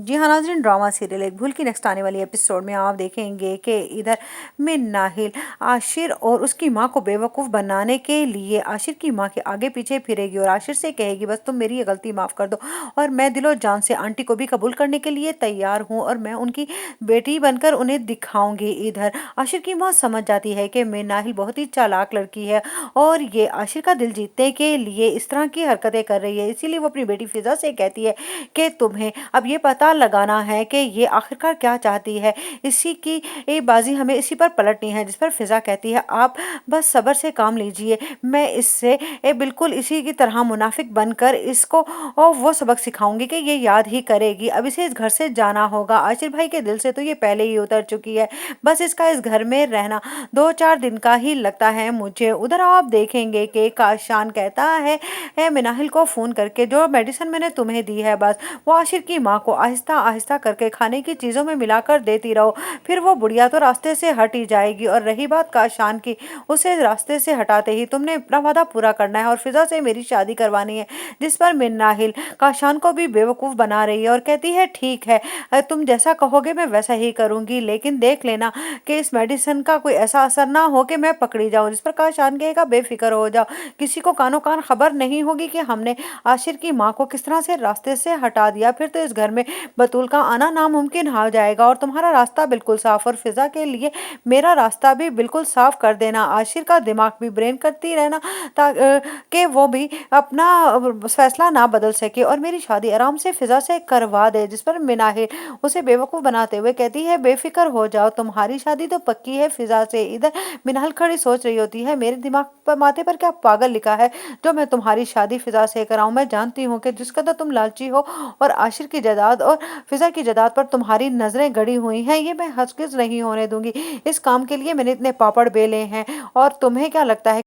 जी हाँ नाज़रीन, drama serial एक भूल की नेक्स्ट आने वाली एपिसोड में आप देखेंगे कि इधर में नाहिल आशिर और उसकी माँ को बेवकूफ़ बनाने के लिए आशिर की माँ के आगे पीछे फिरेगी और आशिर से कहेगी बस तुम मेरी ये गलती माफ़ कर दो और मैं दिलो जान से आंटी को भी कबूल करने के लिए तैयार हूँ और मैं उनकी बेटी बनकर उन्हें दिखाऊंगी। इधर आशिर की माँ समझ जाती है कि मैं नाहिल बहुत ही चालाक लड़की है और ये आशिर का दिल जीतने के लिए इस तरह की हरकतें कर रही है, इसीलिए वो अपनी बेटी फिजा से कहती है कि तुम्हें अब ये पता लगाना है कि ये आखिरकार क्या चाहती है, इसी की ये बाजी हमें इसी पर पलटनी है। जिस पर फिजा कहती है आप बस सब्र से काम लीजिए, मैं इससे बिल्कुल इसी की तरह मुनाफिक बनकर इसको और वो सबक सिखाऊंगी कि ये याद ही करेगी। अब इसे इस घर से जाना होगा। आशिर भाई के दिल से तो ये पहले ही उतर चुकी है, बस इसका इस घर में रहना 2-4 दिन का ही लगता है मुझे। उधर आप देखेंगे कि काशान कहता है मिनाहिल को फ़ोन करके जो मेडिसिन मैंने तुम्हें दी है बस वो आशिर की माँ को आहिस्ता आहिस्ता करके खाने की चीज़ों में मिलाकर देती रहो, फिर वो बुढ़िया तो रास्ते से हट ही जाएगी। और रही बात काशान की, उसे रास्ते से हटाते ही तुमने अपना वादा पूरा करना है और फिजा से मेरी शादी करवानी है। जिस पर मिनाहिल काशान को भी बेवकूफ़ बना रही है और कहती है ठीक है, तुम जैसा कहोगे मैं वैसा ही करूँगी, लेकिन देख लेना कि इस मेडिसिन का कोई ऐसा असर ना हो कि मैं पकड़ी जाऊँ। जिस पर काशान कहेगा बेफिक्र हो जाओ, किसी को कानो कान खबर नहीं होगी कि हमने आशिर की माँ को किस तरह से रास्ते से हटा दिया, फिर तो इस घर में बतूल का आना नामुमकिन हो जाएगा और तुम्हारा रास्ता बिल्कुल साफ और फिजा के लिए मेरा रास्ता भी बिल्कुल साफ कर देना। आशिर का दिमाग भी ब्रेन करती रहना ताकि वो भी अपना फैसला ना बदल सके और मेरी शादी आराम से फिजा से करवा दे। जिस पर मिनाहिल उसे बेवकूफ़ बनाते हुए कहती है बेफिक्र हो जाओ, तुम्हारी शादी तो पक्की है फिजा से। इधर मिनाहिल खड़ी सोच रही होती है मेरे दिमाग पर माथे पर क्या पागल लिखा है जो मैं तुम्हारी शादी फिजा से कराऊं। मैं जानती हूँ कि जिस कदर तुम लालची हो और आशिर की जायदाद और फिजा की जायदाद पर तुम्हारी नजरें गड़ी हुई हैं, ये मैं हरगिज़ नहीं होने दूंगी। इस काम के लिए मैंने इतने पापड़ बेले हैं और तुम्हें क्या लगता है